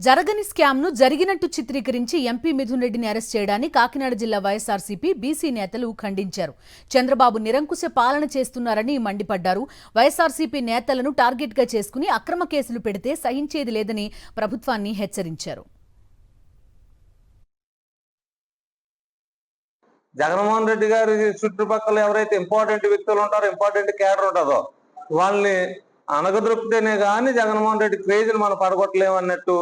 జరగని స్కామ్ను జరిగినట్టు చిత్రీకరించి ఎంపీ మిథున్ రెడ్డిని అరెస్ట్ చేయడాన్ని కాకినాడ జిల్లా వైఎస్ఆర్సీపీ బీసీ నేతలు ఖండించారు. చంద్రబాబు నిరంకుశ పాలన చేస్తున్నారని మండిపడ్డారు. వైఎస్ఆర్సీపీ నేతలను టార్గెట్గా చేసుకుని అక్రమ కేసులు పెడితే సహించేది లేదని ప్రభుత్వాన్ని హెచ్చరించారు. జగన్మోహన్ రెడ్డి గారి చుట్టుపక్కల ఎవరైతే ఇంపార్టెంట్ వ్యక్తులు ఉంటారో, ఇంపార్టెంట్ క్యాడర్ ఉంటుందో వాళ్ళని అనగదొరికితేనే కానీ జగన్మోహన్ రెడ్డి క్రేజ్ని మనం పడగొట్టలేమన్నట్టు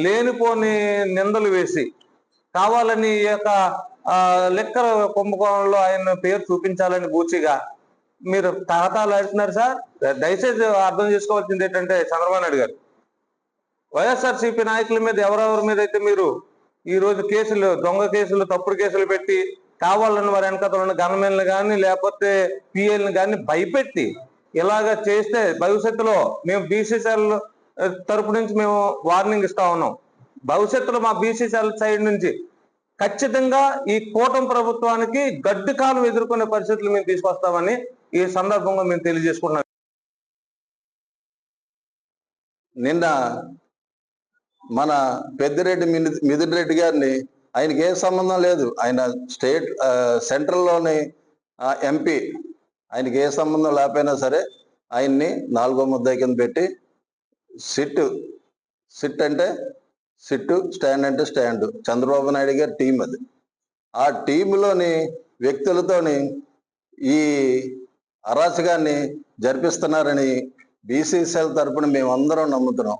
లేనిపోని నిందలు వేసి కావాలని ఈ యొక్క లెక్కల కుంభకోణంలో ఆయన పేరు చూపించాలని బూచిగా మీరు తహతాలు ఆడుతున్నారు సార్. దయచేసి అర్థం చేసుకోవాల్సింది ఏంటంటే, చంద్రబాబు నాయుడు గారు వైఎస్ఆర్సీపీ నాయకుల మీద ఎవరెవరి మీద అయితే మీరు ఈ రోజు కేసులు, దొంగ కేసులు, తప్పుడు కేసులు పెట్టి కావాలని వారి వెనకతలు ఉన్న గన్మెన్లు కానీ లేకపోతే పిఎల్ని కానీ భయపెట్టి ఇలాగ చేస్తే భవిష్యత్తులో మేము బీసీసీఎల్ తరపు నుంచి మేము వార్నింగ్ ఇస్తా ఉన్నాం. భవిష్యత్తులో మా బీసీసీఎల్ సైడ్ నుంచి ఖచ్చితంగా ఈ కూటమి ప్రభుత్వానికి గడ్డి కాలం ఎదుర్కొనే పరిస్థితులు మేము తీసుకొస్తామని ఈ సందర్భంగా మేము తెలియజేసుకుంటున్నాం. నిన్న మన పెద్దిరెడ్డి మిథున్ రెడ్డి గారిని, ఆయనకి ఏ సంబంధం లేదు, ఆయన స్టేట్ సెంట్రల్లోని ఎంపీ, ఆయనకి ఏ సంబంధం లేకపోయినా సరే ఆయన్ని 4వ ముద్దాయి కింద పెట్టి సిట్ అంటే సిట్టు, స్టాండ్ అంటే స్టాండ్, చంద్రబాబు నాయుడు గారి టీం అది. ఆ టీంలోని వ్యక్తులతోని ఈ అరాచకాన్ని జరిపిస్తున్నారని బీసీసీఎల్ తరపున మేమందరం నమ్ముతున్నాం.